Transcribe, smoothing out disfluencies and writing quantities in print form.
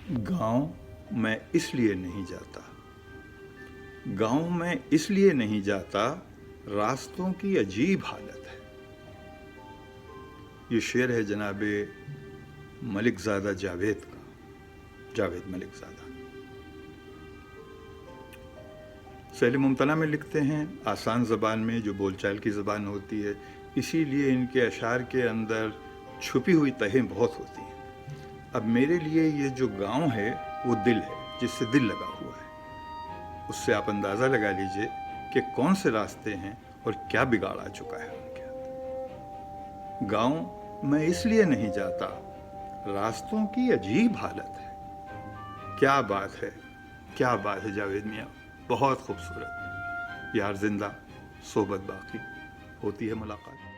गांव मैं इसलिए नहीं जाता, गांव में इसलिए नहीं जाता, रास्तों की अजीब हालत है। ये शेर है जनाबे मलिकज़ादा जावेद का, जावेद मलिकज़ादा। सैल मुमतना में लिखते हैं, आसान ज़बान में जो बोलचाल की ज़बान होती है, इसीलिए इनके अशार के अंदर छुपी हुई तहें बहुत होती हैं। अब मेरे लिए ये जो गांव है वो दिल है, जिससे दिल लगा हुआ है। उससे आप अंदाज़ा लगा लीजिए कि कौन से रास्ते हैं और क्या बिगाड़ आ चुका है उनके अंदर। गांव मैं इसलिए नहीं जाता, रास्तों की अजीब हालत है। क्या बात है, क्या बात है जावेद मियाँ, बहुत खूबसूरत। यार जिंदा, सोबत बाकी, होती है मुलाकात।